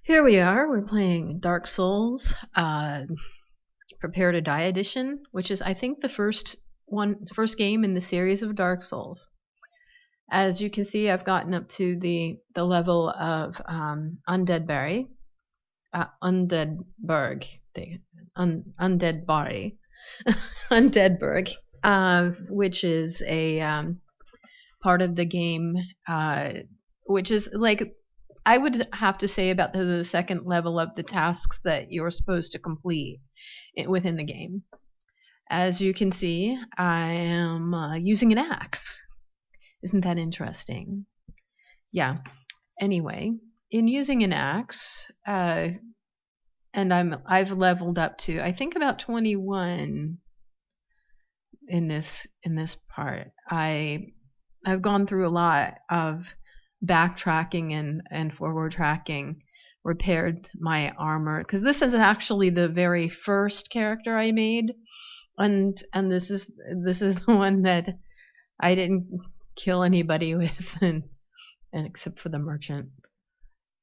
Here we are. We're playing Dark Souls, Prepare to Die edition, which is, I think, the first game in the series of Dark Souls. As you can see, I've gotten up to the level of Undead Burg, Undead Bari, Undead Burg, which is a part of the game, which is like, I would have to say, about the second level of the tasks that you're supposed to complete within the game. As you can see, I am using an axe. Isn't that interesting? Yeah. Anyway, in using an axe, and I've leveled up to, I think, about 21 in this part. I've gone through a lot of backtracking and forward tracking, repaired my armor, because this is actually the very first character I made, and this is the one that I didn't kill anybody with, and except for the merchant,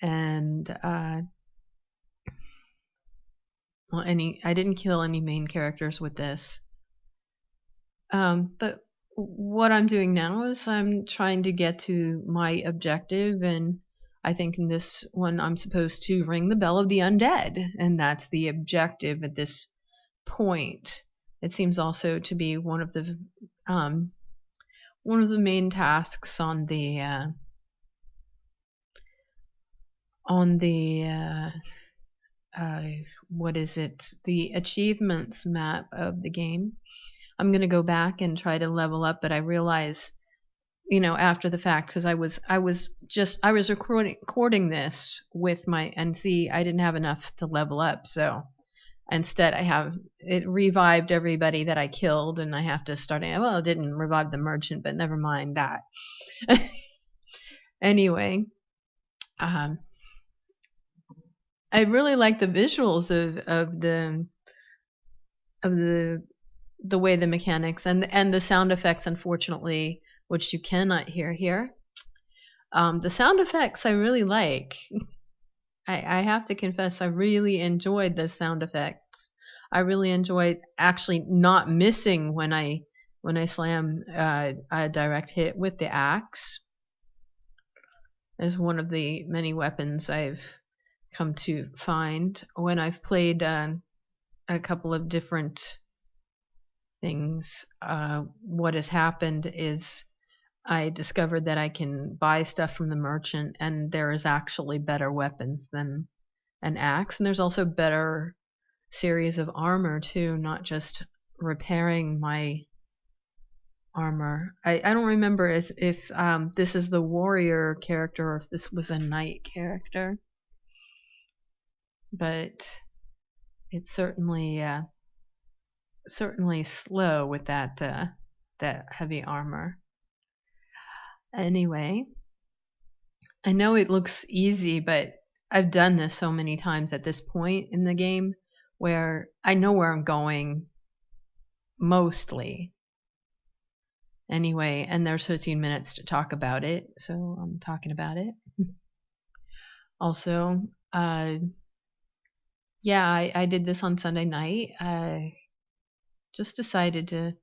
and I didn't kill any main characters with this, but what I'm doing now is I'm trying to get to my objective, and I think in this one I'm supposed to ring the bell of the undead, and that's the objective at this point. It seems also to be one of the main tasks on the what is it? The achievements map of the game. I'm going to go back and try to level up, but I realize, after the fact, because I was recording this with my NC, I didn't have enough to level up, so instead it revived everybody that I killed, and I have to start. Well, it didn't revive the merchant, but never mind that. Anyway, I really like the visuals of the way the mechanics and the sound effects, unfortunately, which you cannot hear here. The sound effects I really like. I have to confess, I really enjoyed the sound effects. I really enjoyed actually not missing when I slam a direct hit with the axe. As one of the many weapons I've come to find when I've played a couple of different things. What has happened is I discovered that I can buy stuff from the merchant, and there is actually better weapons than an axe, and there's also better series of armor too, not just repairing my armor. I don't remember if this is the warrior character or if this was a knight character, but it's certainly slow with that heavy armor. Anyway, I know it looks easy, but I've done this so many times at this point in the game where I know where I'm going mostly. Anyway, and there's 15 minutes to talk about it, so I'm talking about it. Also, yeah, I did this on Sunday night. I just decided to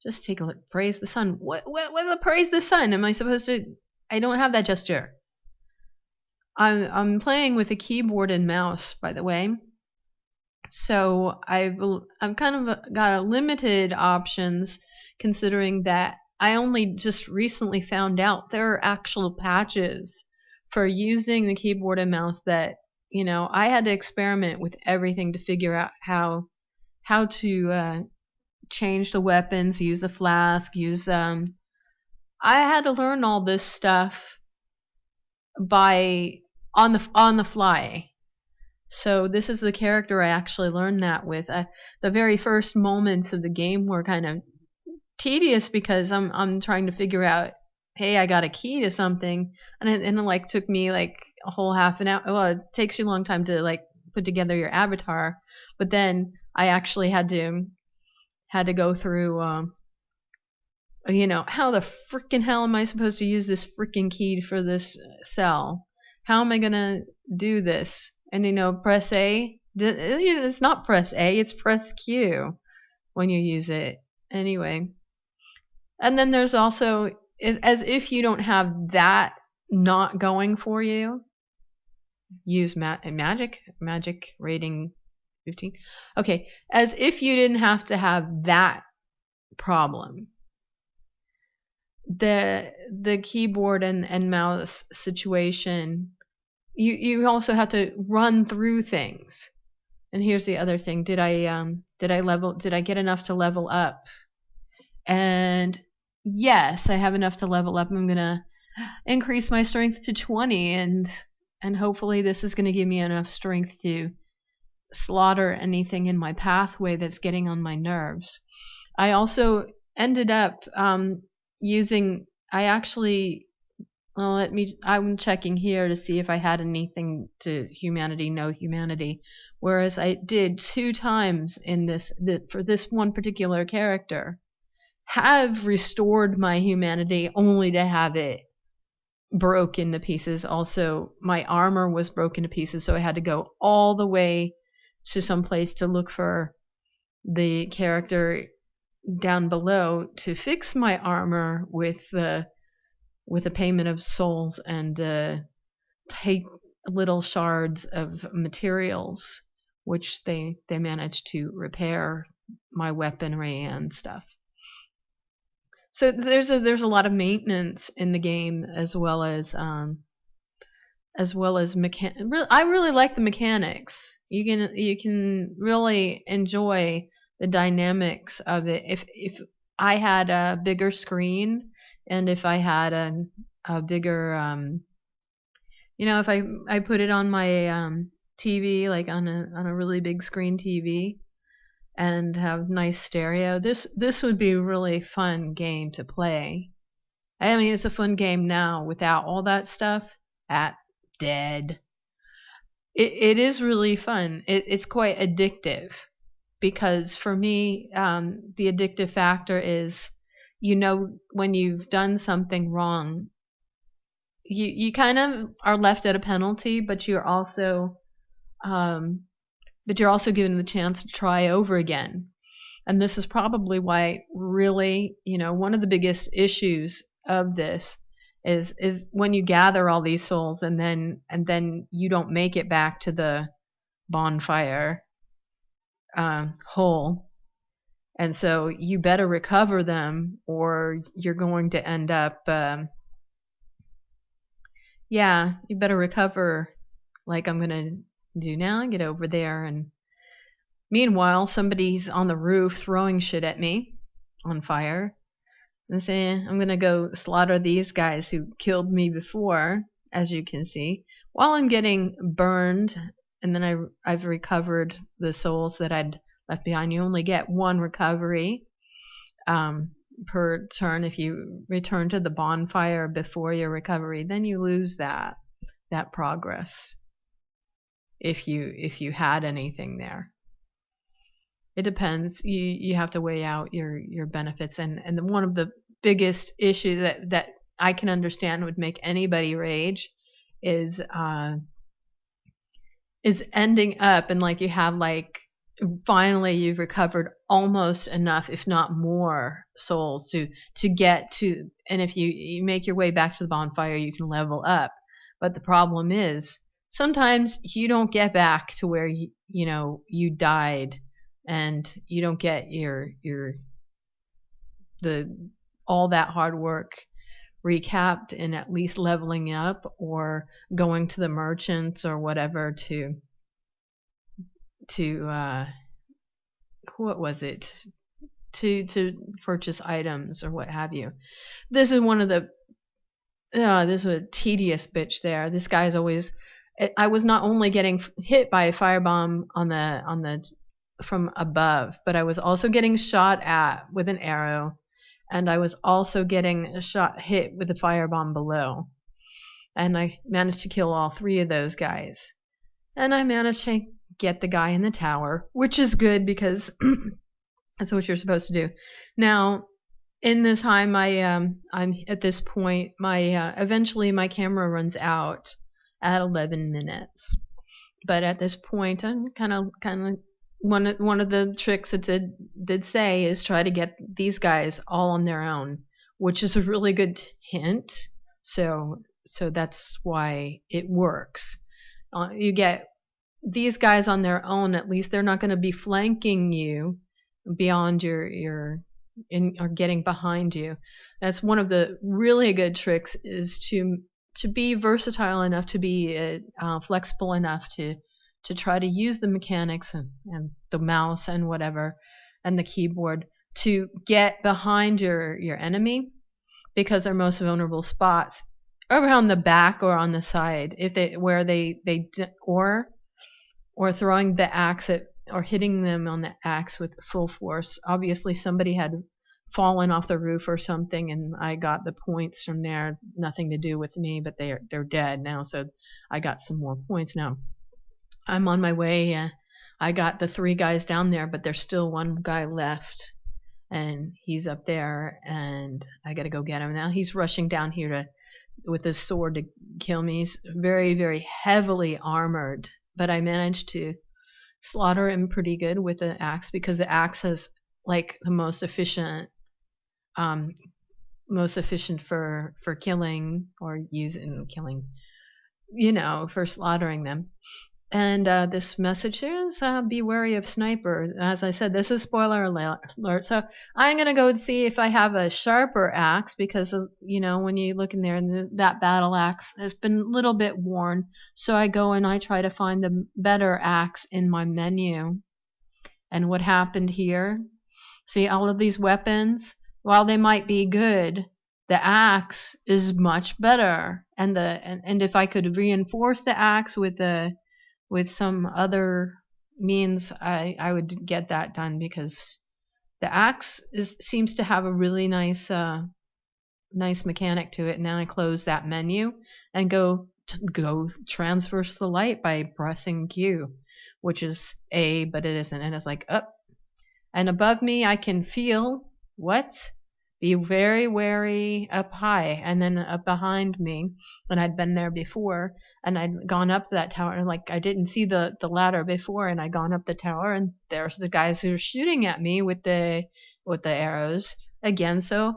just take a look. Praise the sun. What was a praise the sun? Am I supposed to? I don't have that gesture. I'm playing with a keyboard and mouse, by the way. So I've kind of got a limited options, considering that I only just recently found out there are actual patches for using the keyboard and mouse that, I had to experiment with everything to figure out how to change the weapons, use the flask, I had to learn all this stuff on the fly. So this is the character I actually learned that with. The very first moments of the game were kind of tedious because I'm trying to figure out, hey, I got a key to something, and it took me like a whole half an hour. Well, it takes you a long time to put together your avatar, but then I actually had to go through, how the freaking hell am I supposed to use this freaking key for this cell? how am I gonna do this? And press A. It's not press A, it's press Q when you use it. Anyway. And then there's also, as if you don't have that not going for you, use magic rating 15. Okay, as if you didn't have to have that problem. The keyboard and mouse situation, you also have to run through things. And here's the other thing. Did I get enough to level up? And yes, I have enough to level up. I'm gonna increase my strength to 20, and hopefully this is gonna give me enough strength to slaughter anything in my pathway that's getting on my nerves. I also ended up using. I'm checking here to see if I had anything to humanity, no humanity. Whereas I did 2 times in this for this one particular character, have restored my humanity only to have it broken to pieces. Also, my armor was broken to pieces, so I had to go all the way to some place to look for the character down below to fix my armor with a payment of souls and take little shards of materials, which they managed to repair my weaponry and stuff. So there's a lot of maintenance in the game, as well as I really like the mechanics. You can really enjoy the dynamics of it. If I had a bigger screen, and if I had a bigger if I put it on my TV, like on a really big screen TV, and have nice stereo, this would be a really fun game to play. I mean, it's a fun game now without all that stuff dead. It is really fun. It's quite addictive, because for me, the addictive factor is, when you've done something wrong, you kind of are left at a penalty, but you're also given the chance to try over again. And this is probably why, really, one of the biggest issues of this is when you gather all these souls and then you don't make it back to the bonfire hole. And so you better recover them, or you're going to end up you better recover, like I'm gonna do now, and get over there. And meanwhile, somebody's on the roof throwing shit at me on fire, and saying, I'm gonna go slaughter these guys who killed me before, as you can see, while I'm getting burned. And then I've recovered the souls that I'd left behind. You only get 1 recovery per turn. If you return to the bonfire before your recovery, then you lose that progress, if you had anything there. It depends. You have to weigh out your benefits, and one of the biggest issues that I can understand would make anybody rage is ending up, and like you have, like, finally you've recovered almost enough, if not more, souls to get to, and if you make your way back to the bonfire, you can level up. But the problem is, sometimes you don't get back to where you died, and you don't get all that hard work recapped in at least leveling up or going to the merchants or whatever to what was it, to purchase items or what have you. This is one of the this was a tedious bitch there. This guy's always, I was not only getting hit by a firebomb on the from above, but I was also getting shot at with an arrow, and I was also getting hit with a firebomb below. And I managed to kill all 3 of those guys. And I managed to get the guy in the tower, which is good, because that's what you're supposed to do. Now, in this time, I'm at this point, eventually my camera runs out, at 11 minutes. But at this point, I'm kind of one of the tricks it did say is try to get these guys all on their own, which is a really good hint. So that's why it works. You get these guys on their own. At least they're not going to be flanking you beyond your or getting behind you. That's one of the really good tricks, is to be versatile enough, to be flexible enough to try to use the mechanics and the mouse and whatever and the keyboard to get behind your enemy, because their most vulnerable spots around the back or on the side, if they where they or throwing the axe at, or hitting them on the axe with full force. Obviously somebody had fallen off the roof or something, and I got the points from there. Nothing to do with me, but they're dead now, so I got some more points now. I'm on my way. I got the 3 guys down there, but there's still one guy left, and he's up there, and I gotta go get him now. He's rushing down here with his sword to kill me. He's very, very heavily armored, but I managed to slaughter him pretty good with the axe, because the axe has like the most efficient for killing, or killing, for slaughtering them. And this message is be wary of sniper. As I said, this is spoiler alert. So I'm going to go see if I have a sharper axe, because, when you look in there, and that battle axe has been a little bit worn. So I go and I try to find the better axe in my menu. And what happened here? See, all of these weapons, while they might be good, the axe is much better. And if I could reinforce the axe with some other means, I would get that done, because the axe seems to have a really nice mechanic to it. Now I close that menu and go transverse the light by pressing Q, which is A, but it isn't. And it's like up. And above me I can feel what? Be very wary up high, and then up behind me, and I'd been there before, and I'd gone up that tower, and like I didn't see the ladder before, and I'd gone up the tower, and there's the guys who were shooting at me with the arrows again. So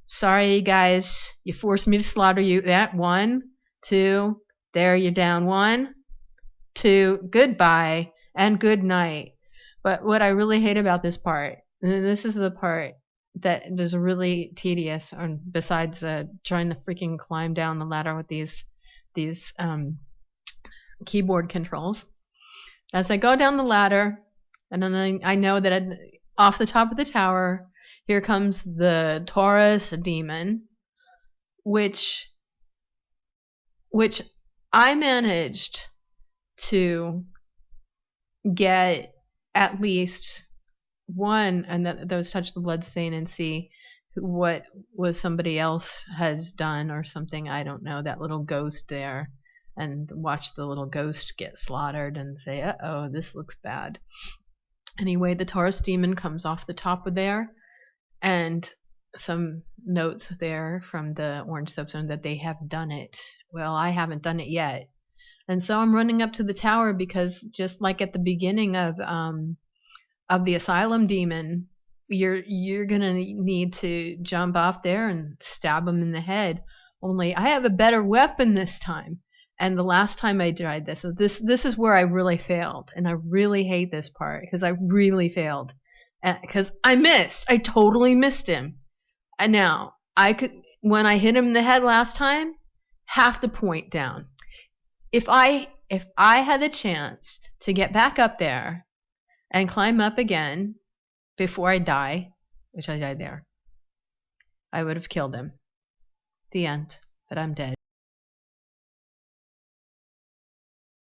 sorry guys, you forced me to slaughter you. That 1, 2, there, you're down. 1, 2, goodbye and good night. But what I really hate about this part, and this is the part that is really tedious, besides trying to freaking climb down the ladder with these keyboard controls. As I go down the ladder, and then I know that off the top of the tower, here comes the Taurus demon, which I managed to get at least one, and those touch the bloodstain and see what was somebody else has done or something. I don't know, that little ghost there, and watch the little ghost get slaughtered and say, uh-oh, this looks bad. Anyway, the Taurus demon comes off the top of there, and some notes there from the Orange Soapstone that they have done it. Well, I haven't done it yet. And so I'm running up to the tower, because just like at the beginning of the Asylum demon, you're gonna need to jump off there and stab him in the head. Only I have a better weapon this time. And the last time I tried this, so this is where I really failed, and I really hate this part, because I really failed, because I missed. I totally missed him. And now when I hit him in the head last time, half the point down. If I had the chance to get back up there and climb up again before I die, which I died there, I would have killed him. The end. But I'm dead.